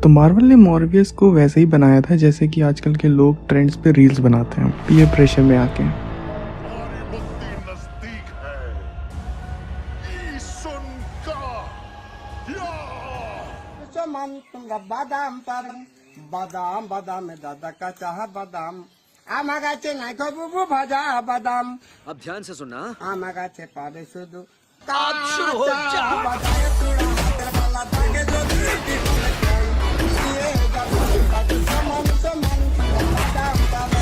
तो मार्वल ने मॉर्बियस को वैसे ही बनाया था जैसे कि आजकल के लोग ट्रेंड्स पे रील्स बनाते हैं पीयर प्रेशर में आके। हमारी मुक्ति नजदीक है। ईसुन का मन तुमरा बादाम पादाम बादाम बादाम में दादा का चाह बादाम आमा गाचे नहीं को बुबु भाजा बादाम। अब ध्यान से सुनना। आमा गाचे पादे सुदु आज शुरू हो जा। बताए तुड़ा हाथ वाला ताके जो दी ये जब समान बादाम पादाम।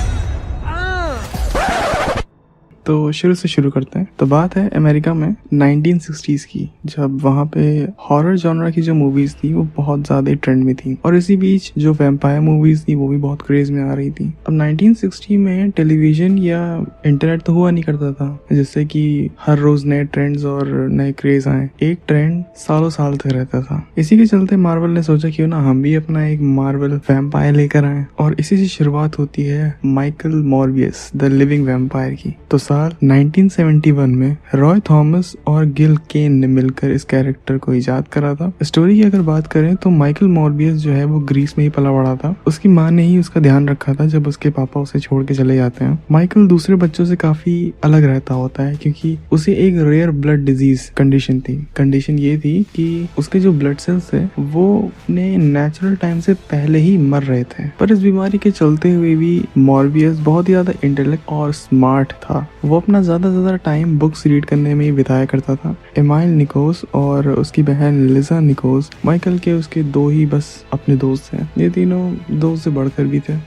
तो शुरू से शुरू करते हैं। तो बात है अमेरिका में 1960s की, जब वहाँ पे हॉरर जॉनरा की जो मूवीज थी वो बहुत ज्यादा ट्रेंड में थी और इसी बीच जो वैम्पायर मूवीज थी वो भी बहुत क्रेज में आ रही थी। अब 1960 में टेलीविजन या इंटरनेट तो हुआ नहीं करता था जिससे कि हर रोज नए ट्रेंड्स और नए क्रेज आए। एक ट्रेंड सालों साल तक रहता था। इसी के चलते मार्वल ने सोचा क्यों ना हम भी अपना एक मार्वल वैम्पायर लेकर आए और इसी से शुरुआत होती है Michael Morbius the living vampire की। तो साल 1971 में रॉय थॉमस और गिल केन ने मिलकर इस कैरेक्टर को इजाद करा था। स्टोरी की अगर बात करें तो माइकल मॉर्बियस जो है वो ग्रीस में ही पला बड़ा था। उसकी माँ ने ही उसका ध्यान रखा था जब उसके पापा उसे छोड़ के चले जाते हैं। माइकल दूसरे बच्चों से काफी अलग रहता होता है क्योंकि उसे एक रेयर ब्लड डिजीज कंडीशन थी। कंडीशन ये थी कि उसके जो ब्लड सेल्स थे वो अपने नेचुरल टाइम से पहले ही मर रहे थे। पर इस बीमारी के चलते हुए भी मॉर्बियस बहुत ही ज्यादा इंटेलेक्ट और स्मार्ट था। वो अपना ज्यादा टाइम बुक्स रीड करने में ही बिताया करता था। एमाइल निकोस और उसकी बहन लिजा निकोस माइकल के उसके दो ही बस अपने दोस्त हैं। ये तीनों दोस्त से बढ़कर भी थे।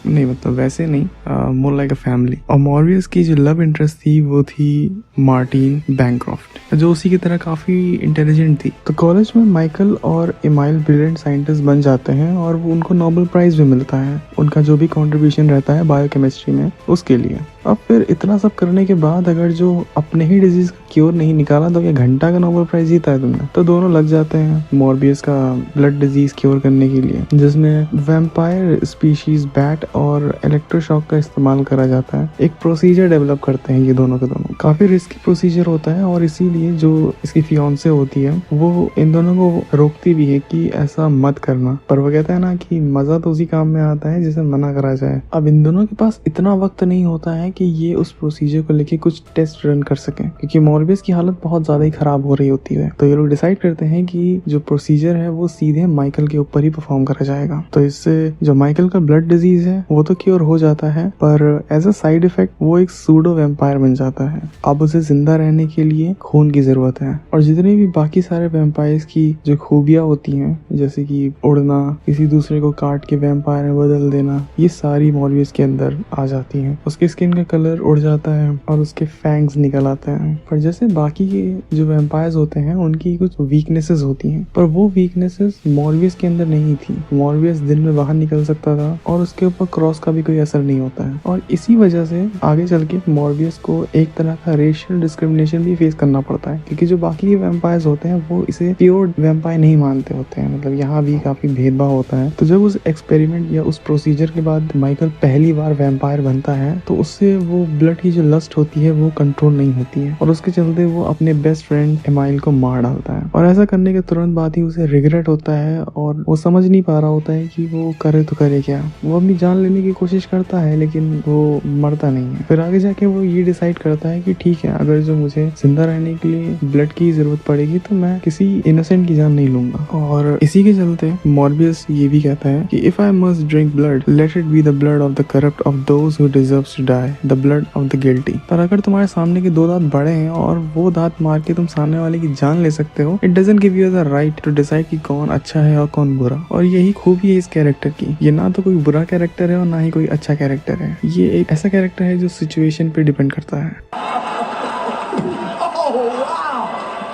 नहीं मतलब वैसे नहीं, मोर लाइक अ फैमिली। और मॉर्बियस की जो लव इंटरेस्ट थी वो थी मार्टिन बैंक्रॉफ्ट जो उसी की तरह काफी इंटेलिजेंट थी। तो कॉलेज में माइकल और एमाइल ब्रिलियंट साइंटिस्ट बन जाते हैं और वो उनको नोबेल प्राइज भी मिलता है उनका जो भी कंट्रीब्यूशन रहता है बायोकेमिस्ट्री में उसके लिए। अब फिर इतना सब करने के बाद अगर जो अपने ही डिजीज का क्योर नहीं निकाला तो क्या घंटा का नोबेल प्राइज जीता है तुमने। तो दोनों लग जाते हैं मॉर्बियस का ब्लड डिजीज क्योर करने के लिए जिसमें वैम्पायर स्पीशीज बैट और इलेक्ट्रोशॉक का इस्तेमाल करा जाता है। एक प्रोसीजर डेवलप करते हैं ये दोनों के दोनों। काफी रिस्की प्रोसीजर होता है और इसीलिए जो इसकी फियांसे होती है वो इन दोनों को रोकती भी है कि ऐसा मत करना। पर वो कहता है ना कि मजा तो उसी काम में आता है जिसे मना करा जाए। अब इन दोनों के पास इतना वक्त नहीं होता है कि ये उस प्रोसीजर को लेके कुछ टेस्ट रन कर सकें क्योंकि मॉर्बियस की हालत बहुत ज्यादा ही खराब हो रही होती है। तो ये लोग डिसाइड करते हैं कि जो प्रोसीजर है वो सीधे माइकल के ऊपर ही परफॉर्म करा जाएगा। तो इससे जो माइकल का ब्लड डिजीज है वो तो क्योर हो जाता है पर एज अ साइड इफेक्ट वो एक सूडो वैम्पायर बन जाता है। अब उसे जिंदा रहने के लिए खून की जरूरत है और जितने भी बाकी सारे वैम्पायर्स की जो खूबियां होती हैं जैसे कि उड़ना, किसी दूसरे को काट के वैम्पायर में बदल देना, ये सारी मॉर्बियस के अंदर आ जाती हैं। उसकी स्किन का कलर उड़ जाता है और उसके फैंग्स निकल आते हैं। पर जैसे बाकी के जो वैम्पायर्स होते हैं उनकी कुछ वीकनेसेस होती हैं पर वो वीकनेसेस मॉर्बियस के अंदर नहीं थी। मॉर्बियस दिन में बाहर निकल सकता था और उसके ऊपर क्रॉस का भी कोई असर नहीं होता है और इसी वजह से आगे चल के मॉर्बियस को एक तरह का रेशियल डिस्क्रिमिनेशन भी फेस करना पड़ता है क्योंकि जो बाकी के वैम्पायर्स होते हैं वो इसे प्योर वैम्पायर नहीं मानते होते हैं। मतलब यहाँ भी काफी भेदभाव होता है। तो जब उस एक्सपेरिमेंट या उस प्रोसीजर के बाद माइकल पहली बार वैम्पायर बनता है तो उससे वो ब्लड की जो लस्ट होती है वो कंट्रोल नहीं होती है और उसके चलते वो अपने बेस्ट फ्रेंड एमाइल को मार डालता है। और ऐसा करने के तुरंत बाद ही उसे रिग्रेट होता है और वो समझ नहीं पा रहा होता है कि वो करे तो करे क्या। वो अपनी जान लेने की कोशिश करता है लेकिन वो मरता नहीं है। फिर आगे जाके वो ये डिसाइड करता है कि ठीक है अगर जो मुझे जिंदा रहने के लिए ब्लड की जरूरत पड़ेगी तो मैं किसी इनोसेंट की जान नहीं लूंगा। और इसी के चलते मॉर्बियस ये भी कहता है कि if I must drink blood let it be the blood of the corrupt of those who deserves to die, the blood of the guilty. पर अगर तुम्हारे सामने के दो दांत बड़े हैं और वो दांत मार के तुम सामने वाले की जान ले सकते हो, it doesn't give you the right to decide कि कौन अच्छा है और कौन बुरा। और यही खूबी है इस कैरेक्टर की। ये ना तो कोई बुरा कैरेक्टर है और ना ही कोई अच्छा कैरेक्टर है। ये एक ऐसा कैरेक्टर है जो सिचुएशन पे डिपेंड करता है।